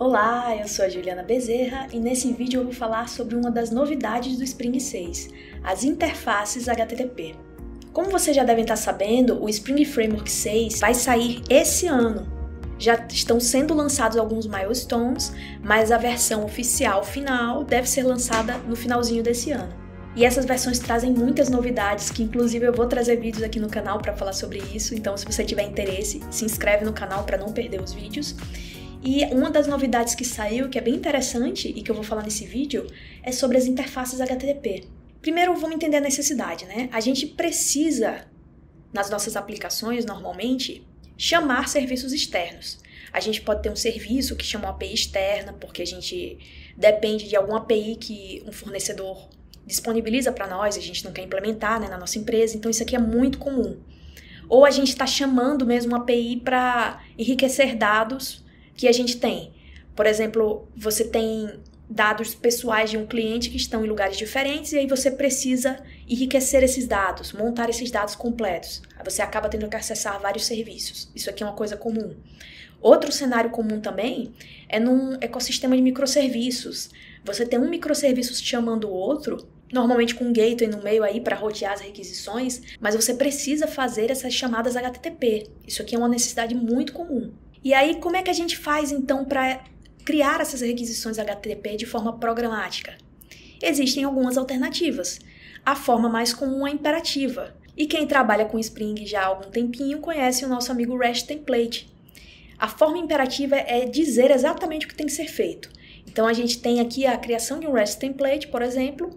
Olá, eu sou a Juliana Bezerra e nesse vídeo eu vou falar sobre uma das novidades do Spring 6, as interfaces HTTP. Como vocês já devem estar sabendo, o Spring Framework 6 vai sair esse ano. Já estão sendo lançados alguns milestones, mas a versão oficial final deve ser lançada no finalzinho desse ano. E essas versões trazem muitas novidades, que inclusive eu vou trazer vídeos aqui no canal para falar sobre isso, então se você tiver interesse, se inscreve no canal para não perder os vídeos. E uma das novidades que saiu, que é bem interessante e que eu vou falar nesse vídeo, é sobre as interfaces HTTP. Primeiro, vamos entender a necessidade, né? A gente precisa, nas nossas aplicações, normalmente, chamar serviços externos. A gente pode ter um serviço que chama uma API externa, porque a gente depende de alguma API que um fornecedor disponibiliza para nós, a gente não quer implementar, né, na nossa empresa, então isso aqui é muito comum. Ou a gente está chamando mesmo uma API para enriquecer dados que a gente tem. Por exemplo, você tem dados pessoais de um cliente que estão em lugares diferentes e aí você precisa enriquecer esses dados, montar esses dados completos. Aí você acaba tendo que acessar vários serviços. Isso aqui é uma coisa comum. Outro cenário comum também é num ecossistema de microserviços. Você tem um microserviço chamando o outro, normalmente com um gateway no meio aí para rotear as requisições, mas você precisa fazer essas chamadas HTTP. Isso aqui é uma necessidade muito comum. E aí, como é que a gente faz, então, para criar essas requisições HTTP de forma programática? Existem algumas alternativas. A forma mais comum é imperativa. E quem trabalha com Spring já há algum tempinho conhece o nosso amigo REST Template. A forma imperativa é dizer exatamente o que tem que ser feito. Então, a gente tem aqui a criação de um REST Template, por exemplo,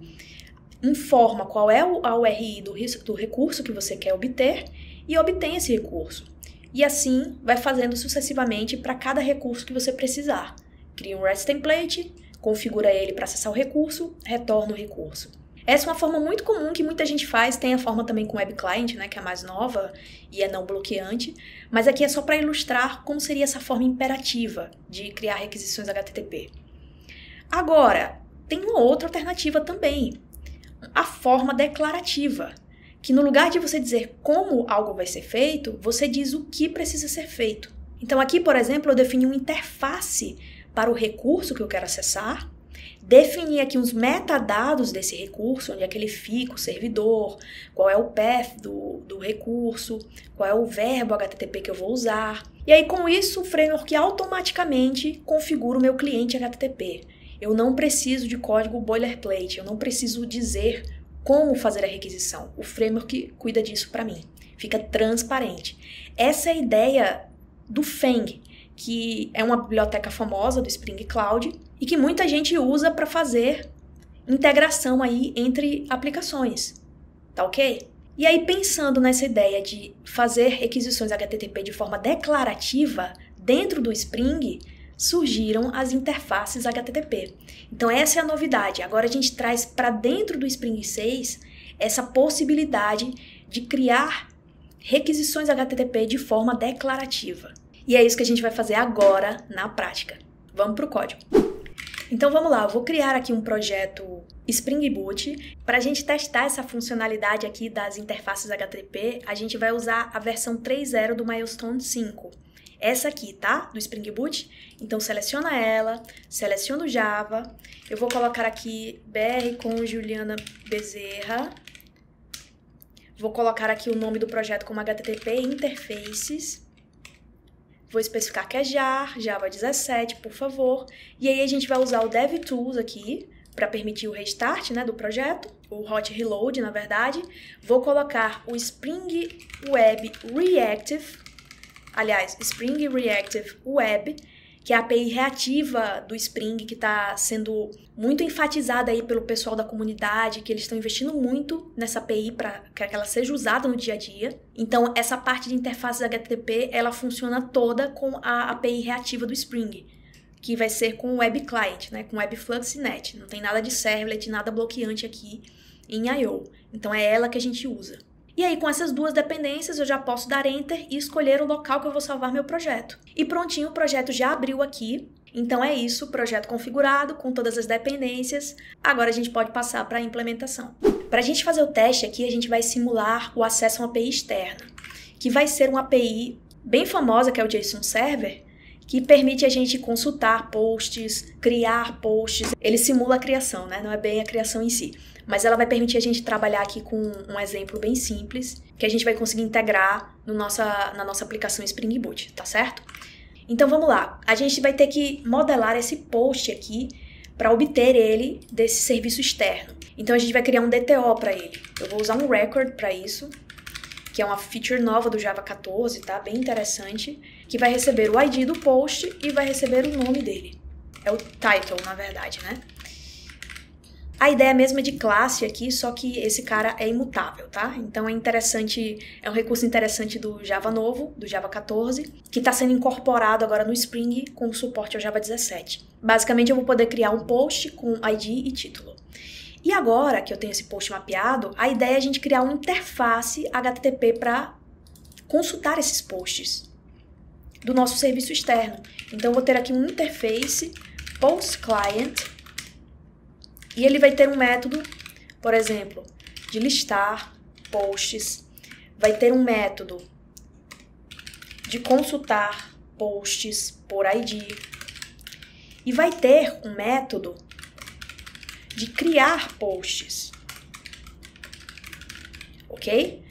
informa qual é a URI do recurso que você quer obter e obtém esse recurso. E assim, vai fazendo sucessivamente para cada recurso que você precisar. Cria um REST Template, configura ele para acessar o recurso, retorna o recurso. Essa é uma forma muito comum que muita gente faz, tem a forma também com Web Client, né, que é a mais nova e é não bloqueante, mas aqui é só para ilustrar como seria essa forma imperativa de criar requisições HTTP. Agora, tem uma outra alternativa também, a forma declarativa, que no lugar de você dizer como algo vai ser feito, você diz o que precisa ser feito. Então aqui, por exemplo, eu defini uma interface para o recurso que eu quero acessar, defini aqui uns metadados desse recurso, onde é que ele fica, o servidor, qual é o path do recurso, qual é o verbo HTTP que eu vou usar. E aí com isso o framework automaticamente configura o meu cliente HTTP. Eu não preciso de código boilerplate, eu não preciso dizer como fazer a requisição. O framework cuida disso para mim. Fica transparente. Essa é a ideia do Fang, que é uma biblioteca famosa do Spring Cloud e que muita gente usa para fazer integração aí entre aplicações. Tá ok? E aí, pensando nessa ideia de fazer requisições HTTP de forma declarativa dentro do Spring, surgiram as interfaces HTTP. Então essa é a novidade. Agora a gente traz para dentro do Spring 6 essa possibilidade de criar requisições HTTP de forma declarativa. E é isso que a gente vai fazer agora na prática. Vamos para o código. Então vamos lá, eu vou criar aqui um projeto Spring Boot. Para a gente testar essa funcionalidade aqui das interfaces HTTP, a gente vai usar a versão 3.0 do Milestone 5. Essa aqui, tá? Do Spring Boot. Então, seleciona ela, seleciona o Java. Eu vou colocar aqui BR com Juliana Bezerra. Vou colocar aqui o nome do projeto como HTTP Interfaces. Vou especificar que é JAR, Java 17, por favor. E aí, a gente vai usar o DevTools aqui, para permitir o restart, né, do projeto. O hot reload, na verdade. Vou colocar o Spring Web Reactive. Aliás, Spring Reactive Web, que é a API reativa do Spring, que está sendo muito enfatizada aí pelo pessoal da comunidade, que eles estão investindo muito nessa API para que ela seja usada no dia a dia. Então, essa parte de interfaces HTTP, ela funciona toda com a API reativa do Spring, que vai ser com o Web Client, né, com Webflux e Net. Não tem nada de servlet, nada bloqueante aqui em I/O. Então, é ela que a gente usa. E aí, com essas duas dependências, eu já posso dar Enter e escolher o local que eu vou salvar meu projeto. E prontinho, o projeto já abriu aqui. Então é isso, projeto configurado, com todas as dependências. Agora a gente pode passar para a implementação. Para a gente fazer o teste aqui, a gente vai simular o acesso a uma API externa, que vai ser uma API bem famosa, que é o JSON Server, que permite a gente consultar posts, criar posts. Ele simula a criação, né? Não é bem a criação em si. Mas ela vai permitir a gente trabalhar aqui com um exemplo bem simples, que a gente vai conseguir integrar na nossa aplicação Spring Boot, tá certo? Então vamos lá. A gente vai ter que modelar esse post aqui para obter ele desse serviço externo. Então a gente vai criar um DTO para ele. Eu vou usar um record para isso, que é uma feature nova do Java 14, tá? Bem interessante, que vai receber o ID do post e vai receber o nome dele. É o title, na verdade, né? A ideia mesma de classe aqui, só que esse cara é imutável, tá? Então é interessante, é um recurso interessante do Java novo, do Java 14, que está sendo incorporado agora no Spring com suporte ao Java 17. Basicamente eu vou poder criar um post com ID e título. E agora que eu tenho esse post mapeado, a ideia é a gente criar uma interface HTTP para consultar esses posts do nosso serviço externo. Então eu vou ter aqui um interface post client e ele vai ter um método, por exemplo, de listar posts, vai ter um método de consultar posts por ID e vai ter um método de criar posts, ok?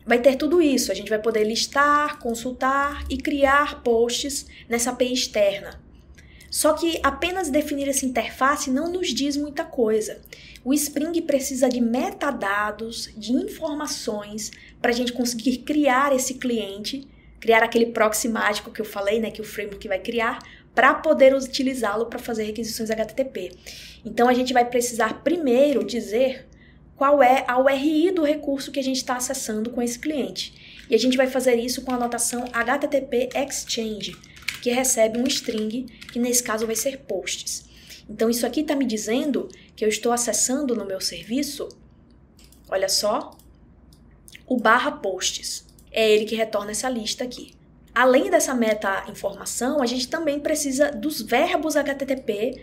Vai ter tudo isso, a gente vai poder listar, consultar e criar posts nessa API externa. Só que apenas definir essa interface não nos diz muita coisa. O Spring precisa de metadados, de informações, para a gente conseguir criar esse cliente, criar aquele proxy mágico que eu falei, né, que o framework vai criar, para poder utilizá-lo para fazer requisições HTTP. Então a gente vai precisar primeiro dizer qual é a URI do recurso que a gente está acessando com esse cliente. E a gente vai fazer isso com a notação HTTP exchange, que recebe um string, que nesse caso vai ser posts. Então isso aqui está me dizendo que eu estou acessando no meu serviço, olha só, o /posts. É ele que retorna essa lista aqui. Além dessa meta-informação, a gente também precisa dos verbos HTTP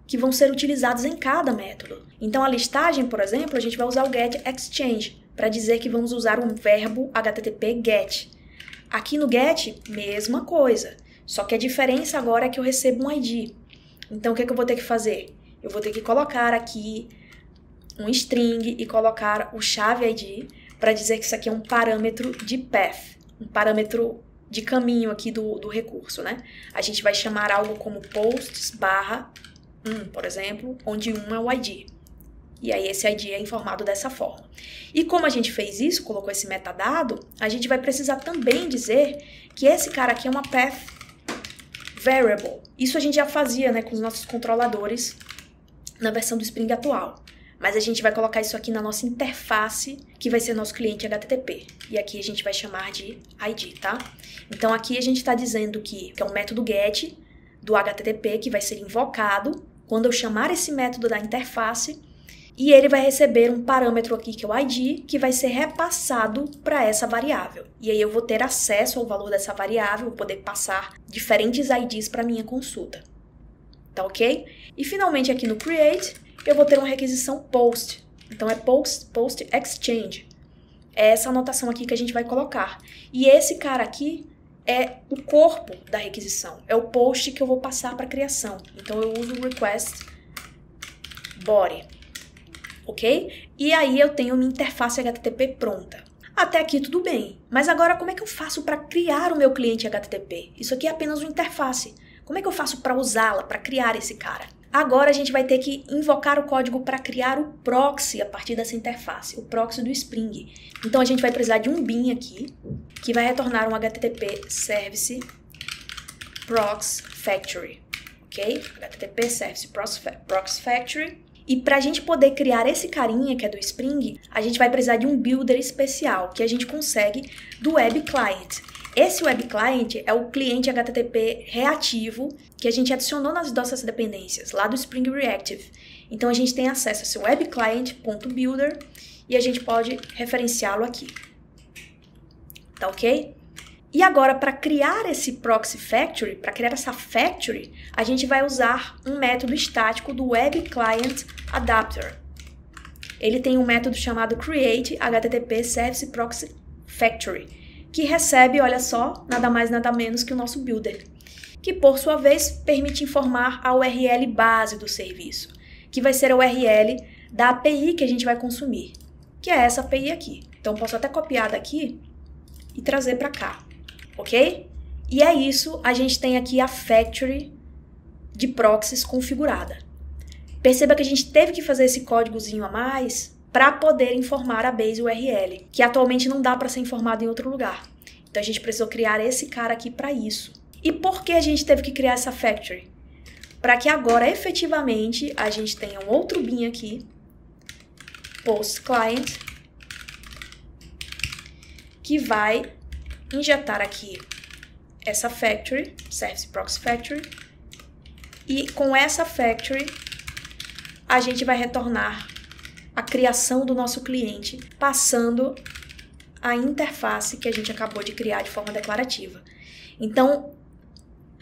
que vão ser utilizados em cada método. Então, a listagem, por exemplo, a gente vai usar o getExchange para dizer que vamos usar um verbo HTTP get. Aqui no get, mesma coisa, só que a diferença agora é que eu recebo um ID. Então, o que é que eu vou ter que fazer? Eu vou ter que colocar aqui um string e colocar o chave ID para dizer que isso aqui é um parâmetro de path, um parâmetro de caminho aqui do recurso, né? A gente vai chamar algo como posts /1, por exemplo, onde 1 é o ID. E aí esse ID é informado dessa forma. E como a gente fez isso, colocou esse metadado, a gente vai precisar também dizer que esse cara aqui é uma path variable. Isso a gente já fazia, né, com os nossos controladores na versão do Spring atual. Mas a gente vai colocar isso aqui na nossa interface, que vai ser nosso cliente HTTP. E aqui a gente vai chamar de ID, tá? Então aqui a gente está dizendo que é um método get do HTTP que vai ser invocado quando eu chamar esse método da interface, e ele vai receber um parâmetro aqui que é o ID, que vai ser repassado para essa variável. E aí eu vou ter acesso ao valor dessa variável, vou poder passar diferentes IDs para minha consulta. Tá ok? E finalmente aqui no create, eu vou ter uma requisição post. Então é post exchange. É essa anotação aqui que a gente vai colocar. E esse cara aqui é o corpo da requisição. É o post que eu vou passar para a criação. Então eu uso o request body. Ok? E aí eu tenho minha interface HTTP pronta. Até aqui tudo bem. Mas agora como é que eu faço para criar o meu cliente HTTP? Isso aqui é apenas uma interface. Como é que eu faço para usá-la, para criar esse cara? Agora a gente vai ter que invocar o código para criar o proxy a partir dessa interface, o proxy do Spring. Então a gente vai precisar de um bin aqui, que vai retornar um HTTP service proxy factory, ok? HTTP service proxy factory. E para a gente poder criar esse carinha que é do Spring, a gente vai precisar de um builder especial, que a gente consegue do Web Client. Esse Web Client é o cliente HTTP reativo que a gente adicionou nas nossas dependências, lá do Spring Reactive. Então a gente tem acesso a esse Web Client.builder e a gente pode referenciá-lo aqui. Tá ok? E agora, para criar esse Proxy Factory, para criar essa factory, a gente vai usar um método estático do Web Client Adapter. Ele tem um método chamado Create HTTP Service Proxy Factory, que recebe, olha só, nada mais nada menos que o nosso builder. que por sua vez permite informar a URL base do serviço, que vai ser a URL da API que a gente vai consumir, que é essa API aqui. Então, posso até copiar daqui e trazer para cá, ok? E é isso, a gente tem aqui a factory de proxies configurada. Perceba que a gente teve que fazer esse códigozinho a mais para poder informar a base URL, que atualmente não dá para ser informado em outro lugar. Então, a gente precisou criar esse cara aqui para isso. E por que a gente teve que criar essa factory? Para que agora, efetivamente, a gente tenha um outro bin aqui, post client, que vai injetar aqui essa factory, service proxy factory, e com essa factory a gente vai retornar a criação do nosso cliente, passando a interface que a gente acabou de criar de forma declarativa. Então,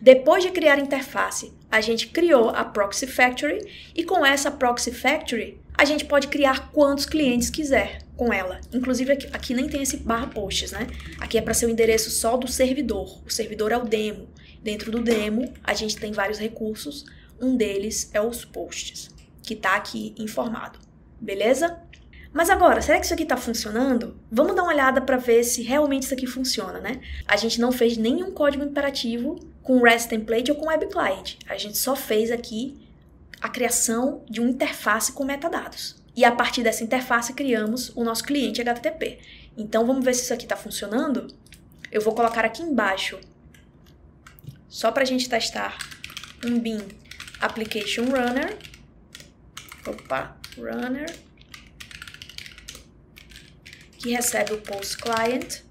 depois de criar a interface, a gente criou a Proxy Factory e com essa Proxy Factory, a gente pode criar quantos clientes quiser com ela. Inclusive, aqui nem tem esse /posts, né? Aqui é para ser o endereço só do servidor. O servidor é o demo. Dentro do demo, a gente tem vários recursos. Um deles é os posts, que está aqui informado. Beleza? Mas agora, será que isso aqui está funcionando? Vamos dar uma olhada para ver se realmente isso aqui funciona, né? A gente não fez nenhum código imperativo com REST Template ou com Web Client. A gente só fez aqui a criação de uma interface com metadados. E a partir dessa interface criamos o nosso cliente HTTP. Então vamos ver se isso aqui está funcionando. Eu vou colocar aqui embaixo, só para a gente testar, um bin application runner. Runner. Que recebe o post client,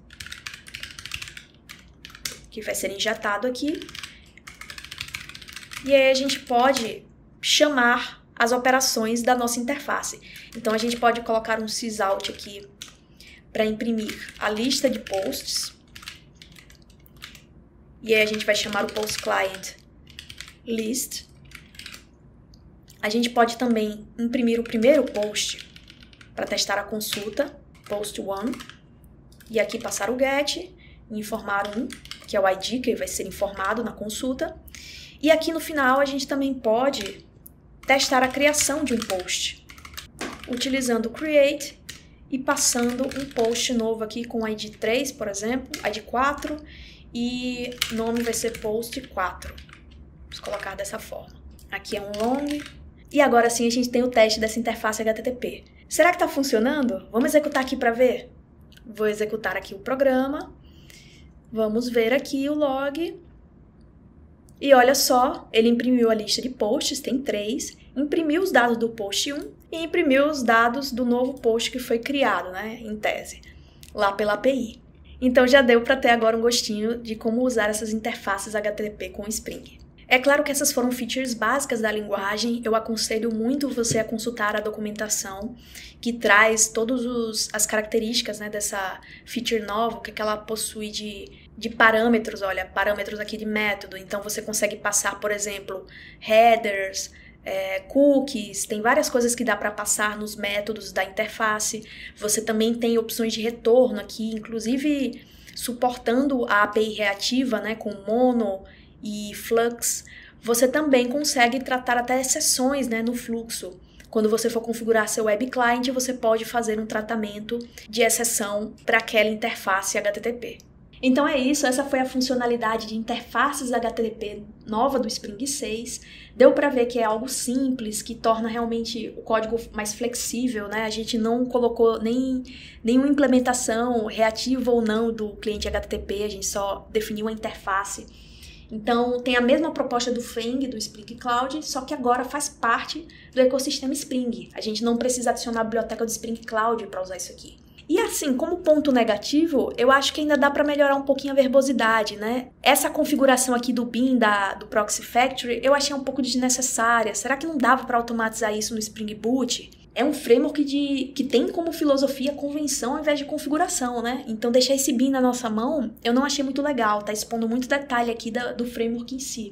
que vai ser injetado aqui. E aí a gente pode chamar as operações da nossa interface. Então a gente pode colocar um sysout aqui para imprimir a lista de posts. E aí a gente vai chamar o post client list. A gente pode também imprimir o primeiro post para testar a consulta, post 1, e aqui passar o get, e informar 1, que é o ID que vai ser informado na consulta. E aqui no final a gente também pode testar a criação de um post, utilizando o create e passando um post novo aqui com ID 3, por exemplo, ID 4, e nome vai ser post 4. Vamos colocar dessa forma. Aqui é um long. E agora sim a gente tem o teste dessa interface HTTP. Será que está funcionando? Vamos executar aqui para ver? Vou executar aqui o programa. Vamos ver aqui o log. E olha só, ele imprimiu a lista de posts, tem 3. Imprimiu os dados do post 1 e imprimiu os dados do novo post que foi criado, né, em tese, lá pela API. Então já deu para ter agora um gostinho de como usar essas interfaces HTTP com Spring. É claro que essas foram features básicas da linguagem, eu aconselho muito você a consultar a documentação que traz todas as características, né, dessa feature nova, o que ela possui de parâmetros, olha, parâmetros aqui de método, então você consegue passar, por exemplo, headers, cookies, tem várias coisas que dá para passar nos métodos da interface, você também tem opções de retorno aqui, inclusive suportando a API reativa, né, com Mono e Flux, você também consegue tratar até exceções, né, no fluxo. Quando você for configurar seu web client, você pode fazer um tratamento de exceção para aquela interface HTTP. Então é isso, essa foi a funcionalidade de interfaces HTTP nova do Spring 6. Deu para ver que é algo simples, que torna realmente o código mais flexível, né? A gente não colocou nenhuma implementação reativa ou não do cliente HTTP, a gente só definiu a interface. Então, tem a mesma proposta do Fang, do Spring Cloud, só que agora faz parte do ecossistema Spring. A gente não precisa adicionar a biblioteca do Spring Cloud para usar isso aqui. E assim, como ponto negativo, eu acho que ainda dá para melhorar um pouquinho a verbosidade, né? Essa configuração aqui do bin, do Proxy Factory, eu achei um pouco desnecessária. Será que não dava para automatizar isso no Spring Boot? É um framework que tem como filosofia convenção ao invés de configuração, né? Então deixar esse bin na nossa mão, eu não achei muito legal, tá expondo muito detalhe aqui do framework em si.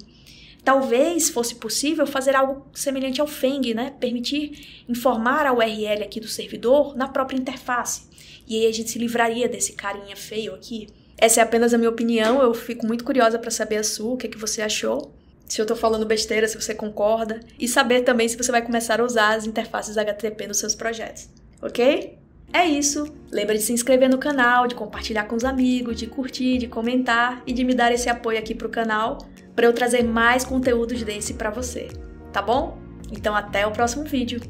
Talvez fosse possível fazer algo semelhante ao Fang, né? Permitir informar a URL aqui do servidor na própria interface. E aí a gente se livraria desse carinha feio aqui, Essa é apenas a minha opinião, eu fico muito curiosa para saber a sua, o que é que você achou. Se eu tô falando besteira, se você concorda. E saber também se você vai começar a usar as interfaces HTTP nos seus projetos, ok? É isso. Lembra de se inscrever no canal, de compartilhar com os amigos, de curtir, de comentar e de me dar esse apoio aqui pro canal para eu trazer mais conteúdos desse para você, tá bom? Então até o próximo vídeo.